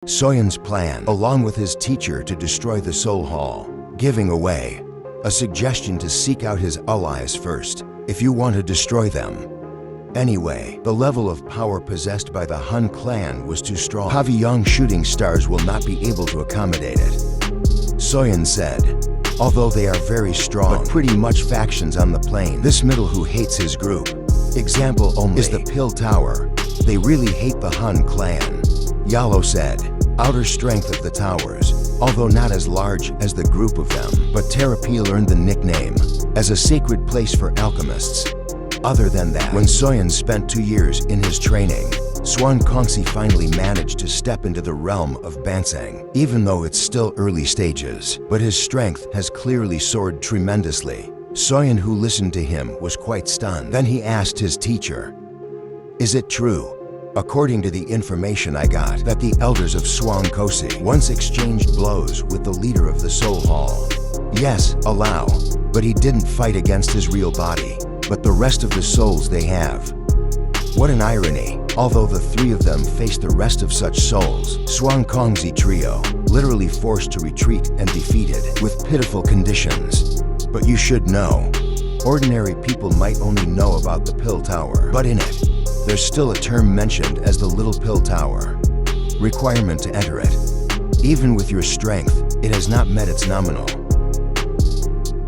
Xiao plan, along with his teacher, to destroy the Soul Hall, giving away a suggestion to seek out his allies first, if you want to destroy them. Anyway, the level of power possessed by the Han clan was too strong. Pavillon shooting stars will not be able to accommodate it. Xiao said, although they are very strong, but pretty much factions on the plane. This middle who hates his group. Example only is the Pill Tower. They really hate the Han clan. Yao Lao said, outer strength of the towers, although not as large as the group of them, but Terrapil earned the nickname as a sacred place for alchemists. Other than that, when Xiao spent 2 years in his training, Xuan Kongxi finally managed to step into the realm of Bansang, even though it's still early stages. But his strength has clearly soared tremendously. Xiao, who listened to him, was quite stunned. Then he asked his teacher, is it true, according to the information I got, that the elders of Xuan Kongxi once exchanged blows with the leader of the Soul Hall? Yes, allow, but he didn't fight against his real body, but the rest of the souls they have. What an irony. Although the 3 of them faced the rest of such souls, Xuan Kongxi trio literally forced to retreat and defeated with pitiful conditions. But you should know, ordinary people might only know about the Pill Tower, but in it, there's still a term mentioned as the Little Pill Tower. Requirement to enter it. Even with your strength, it has not met its nominal.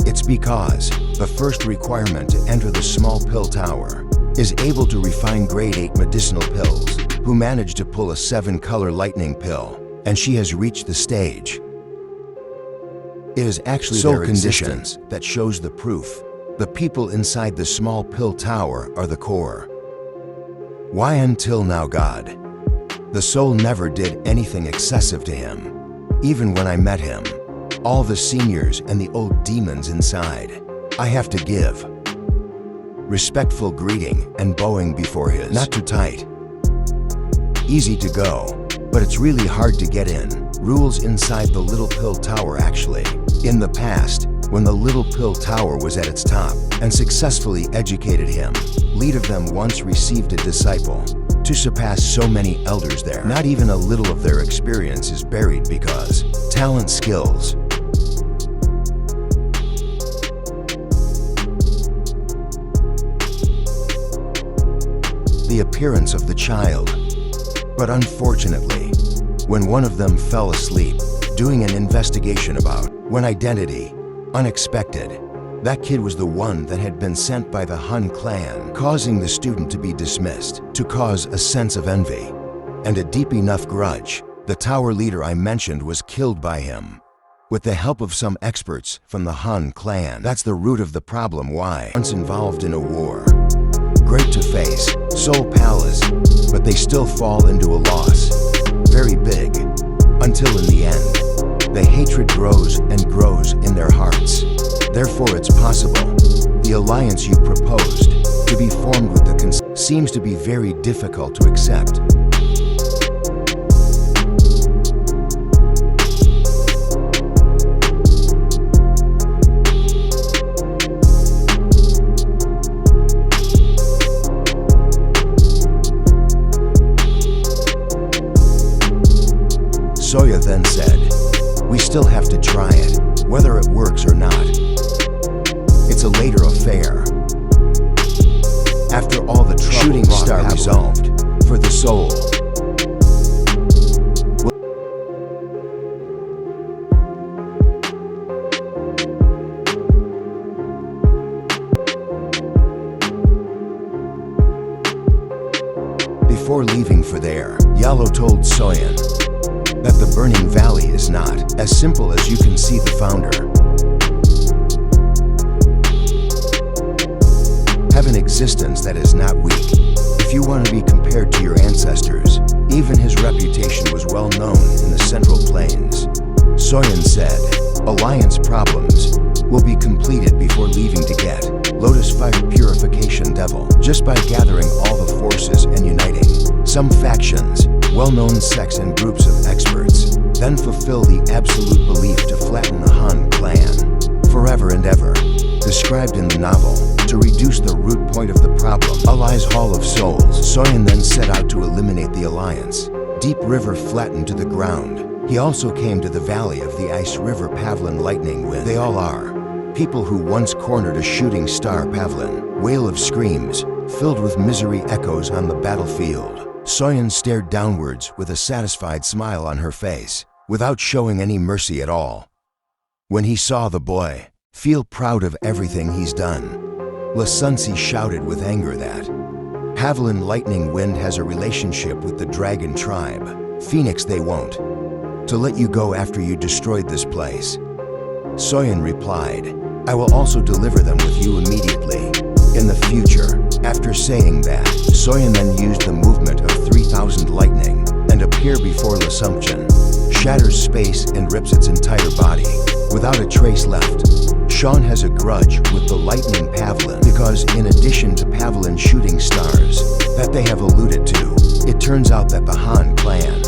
It's because the first requirement to enter the Small Pill Tower is able to refine grade 8 medicinal pills, who managed to pull a 7-color lightning pill, and she has reached the stage. It is actually their conditions that shows the proof. The people inside the Small Pill Tower are the core. Why until now, God? The soul never did anything excessive to him. Even when I met him, all the seniors and the old demons inside, I have to give respectful greeting and bowing before his. Not too tight. Easy to go, but it's really hard to get in. Rules inside the Little Pill Tower actually. In the past, when the Little Pill Tower was at its top and successfully educated him, lead of them once received a disciple. To surpass so many elders there, not even a little of their experience is buried because talent, skills, the appearance of the child. But unfortunately, when one of them fell asleep, doing an investigation about when identity, unexpected, that kid was the one that had been sent by the Han clan, causing the student to be dismissed, to cause a sense of envy and a deep enough grudge. The tower leader I mentioned was killed by him, with the help of some experts from the Han clan. That's the root of the problem. Why? Once involved in a war, great to face, Soul Palace, but they still fall into a loss, very big, until in the end, the hatred grows and grows in their hearts. Therefore it's possible, the alliance you proposed to be formed with the seems to be very difficult to accept. Xiao then said, we still have to try it, whether it works or not. It's a later affair. After all the trouble, shooting star resolved for the soul. Before leaving for there, Yao Lao told Xiao that the Burning Valley is not as simple as you can see. The founder have an existence that is not weak. If you want to be compared to your ancestors, even his reputation was well known in the Central Plains. Xiao said, alliance problems will be completed before leaving to get Lotus Fire Purification Devil, just by gathering all the forces and uniting some factions, well-known sects and groups of experts, then fulfill the absolute belief to flatten the Han clan forever and ever, described in the novel, to reduce the root point of the problem, Allies Hall of Souls. Xiao then set out to eliminate the alliance, deep river flattened to the ground. He also came to the valley of the ice river Pavlin lightning wind. They all are people who once cornered a shooting star Pavlin. Wail of screams, filled with misery echoes on the battlefield. Xiao stared downwards with a satisfied smile on her face, without showing any mercy at all. When he saw the boy, feel proud of everything he's done. Lasunci shouted with anger that Pavlin lightning wind has a relationship with the dragon tribe. Phoenix they won't. To let you go after you destroyed this place. Xiao replied, I will also deliver them with you immediately, in the future. After saying that, Xiao then used the movement of 3,000 lightning and appear before L'Assumption, shatters space and rips its entire body, without a trace left. Sheng has a grudge with the lightning Pavlin because in addition to Pavlin shooting stars that they have alluded to, it turns out that the Han clan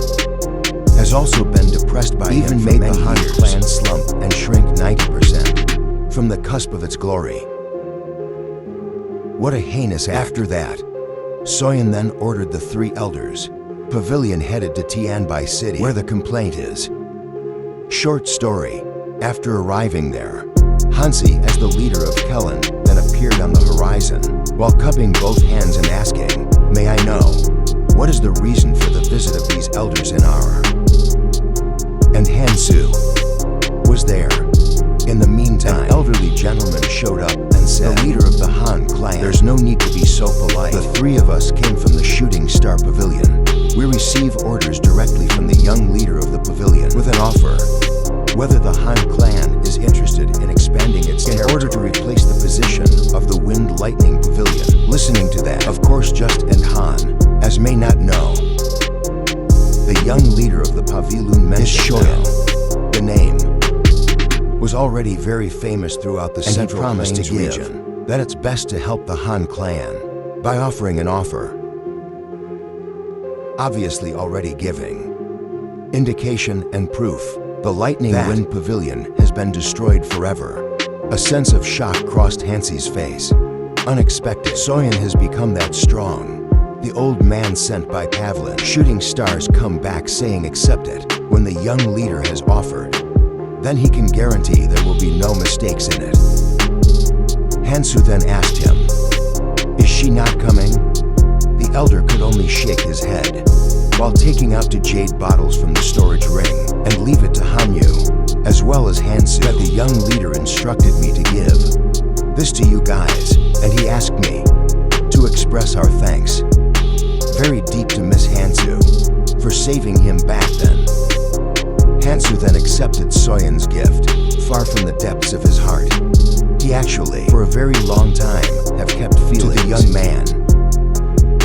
has also been depressed by even made the Han clan slump and shrink 90% from the cusp of its glory. What a heinous act. After that, Xiao then ordered the 3 elders pavilion headed to Tianzun city where the complaint is. Short story, after arriving there, Hansi as the leader of Kellen then appeared on the horizon while cupping both hands and asking, may I know, what is the reason for the visit of these elders in our... And Hansu was there. In the meantime, an elderly gentleman showed up and said, the leader of the Han clan, there's no need to be so polite. The 3 of us came from the Shooting Star Pavilion. We receive orders directly from the young leader of the pavilion with an offer. Whether the Han clan is interested in expanding its territory in order to replace the position of the Wind Lightning Pavilion. Listening to that, of course Just and Han, as may not know, the young leader of the pavilion mentioned the name was already very famous throughout the Central Plains region, that it's best to help the Han clan by offering an offer. Obviously already giving indication and proof. The Lightning Wind Pavilion has been destroyed forever. A sense of shock crossed Hansi's face. Unexpected. Xiao has become that strong. The old man sent by Pavlin. Shooting stars come back saying accept it when the young leader has offered. Then he can guarantee there will be no mistakes in it. Hansu then asked him, is she not coming? The elder could only shake his head, while taking out 2 jade bottles from the storage ring and leave it to Hanyu, as well as Hansu, that the young leader instructed me to give this to you guys, and he asked me to express our thanks very deep to Miss Hansu for saving him back then. Hansu then accepted Xiao's gift, far from the depths of his heart. He actually, for a very long time, have kept feelings to the young man.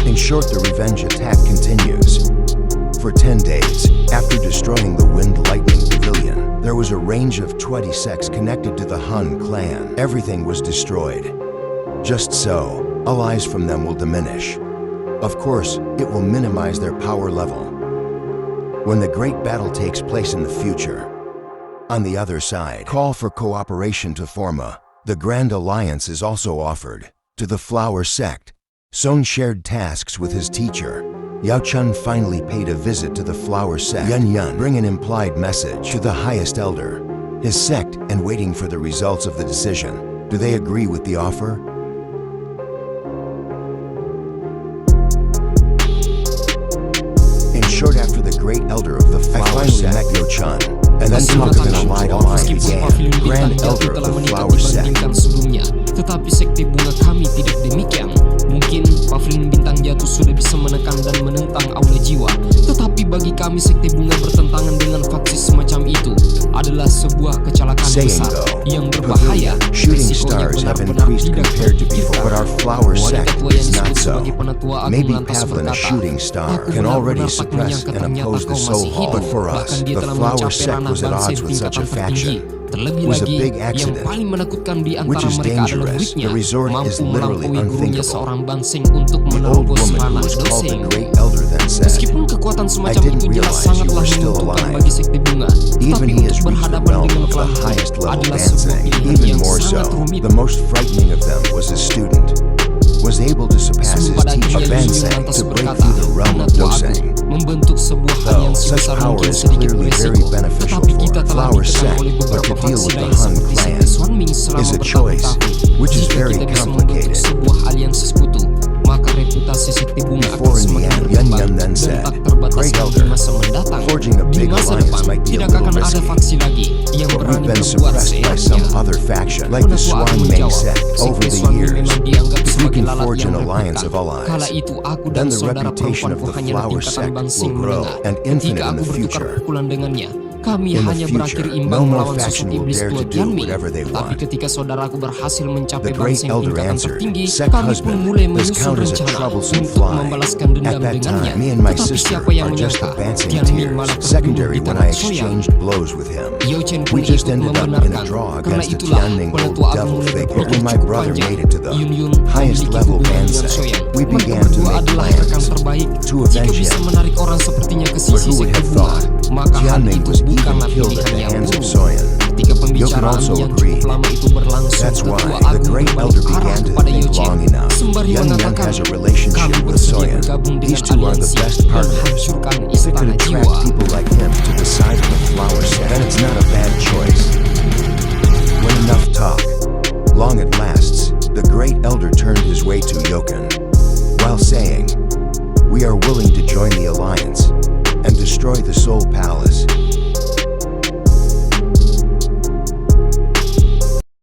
In short, the revenge attack continues. For 10 days, after destroying the Wind Lightning Pavilion, there was a range of 20 sects connected to the Han clan. Everything was destroyed. Just so, allies from them will diminish. Of course, it will minimize their power level. When the great battle takes place in the future, on the other side, call for cooperation to form the Grand Alliance is also offered to the Flower Sect. Song shared tasks with his teacher. Yao Chun finally paid a visit to the Flower Sect. Yan bring an implied message to the highest elder, his sect, and waiting for the results of the decision. Do they agree with the offer? In short, after the great elder of the Flower Sect, I finally met Yao Chun, and then talk of an allied alliance began. Grand elder of the Flower Sect. Tetapi sekte bunga kami tidak demikian. Mungkin pavilion bintang jatuh sudah bisa menekan dan menentang aula jiwa. Tetapi bagi kami sekte bunga bertentangan dengan faksi semacam itu adalah sebuah kecelakaan besar yang berbahaya. Risikonya benar-benar tidak terpikirkan. Wanita tua yang disebut sebagai penatua agung lantas berkata, aku benar-benar tak menyangka ternyata kau masih hidup. Bahkan dia telah mencapai ranah bangsa tingkatan tertinggi. Terlebih lagi, yang paling menakutkan di antara mereka adalah muridnya, mampu melampaui gurunya seorang bansing untuk menerobos ranah dosing. Meskipun kekuatan semacam itu jelas sangatlah menguntungkan bagi sekte bunga, tetapi untuk berhadapan dengan klan adalah sebuah pilihan yang sangat rumit. The most frightening of them was his student, was able to surpass his teacher, Banseng, to break through the realm of dosing. membentuk sebuah Though aliansi such besar power mungkin is sedikit clearly very beresiko, beneficial tetapi for kita a telah flower ditekan sect, oleh but beberapa to deal faksi with the lain Han seperti clan sekte Xuanming selama is a choice, bertahun-tahun. which is Jika very kita bisa membentuk complicated. sebuah aliansi sekutu, maka reputasi sekte bunga akan Before in the semakin end, berkembang Yan then dan said, tak terbatas "Great di Elder, masa mendatang. forging a Di big masa alliance depan, might be a tidak little akan ada risky, faksi lagi yang but berani we've been berbuat suppressed by seenaknya." some other faction, like the Penatua Agung Xuanming menjawab, sect, over sekte the Xuanming years. memang dianggap If we sebagai can lalat forge yang an alliance of reputkan. Kala allies, itu aku dan then the saudara reputation of perempuanku the hanya flower tingkatan sect bangsing will grow menengah. and infinite Ketika in aku the bertukar future. pukulan dengannya, kami In the hanya berakhir future, imbang no more melawan faction sosok will iblis dare tua to do Tianming. whatever they Tapi want. ketika saudaraku berhasil mencapai The great bangsing elder tingkatan answered, tertinggi, "Sect kami pun husband, mulai this menyusun count as a rencana troublesome untuk fly. membalaskan dendam At that dengannya. time, me and my Tetapi sister siapa yang are just menyangka advancing Tianming malah tears. terbunuh Secondary di when tangan I Xiao Yan. exchanged blows with him. Yao Chen pun We just ikut ended up in a membenarkan. draw Karena against the itulah, Tianming old Penatua Agung devil mulai figure. berpikir When my cukup brother panjang. made it to the Yun highest memiliki level hubungan band dengan sect, Xiao Yan. we Mereka began to berdua make adalah plans rekan terbaik. to Jika avenge bisa him. menarik orang sepertinya ke But sisi who would sekte have bunga, thought maka hal Tianming itu was even bukanlah killed at pilihan the yang hands of buruk. Xiao Yan? Ketika pembicaraan also yang agree. cukup lama itu berlangsung, That's Tetua why the Agung great berbalik elder arah began to kepada Yao think Chen long enough. sembari Yan mengatakan, has a relationship kami with bersedia Xiao Yan. bergabung These dengan two are the aliansi best dan partners. hancurkan If it could istana attract jiwa. people like him to the side of the flower set, then it's not a bad choice. When enough talk, long it lasts, the great elder turned his way to Yokan, while saying, "We are willing to join the alliance and destroy the Soul Palace.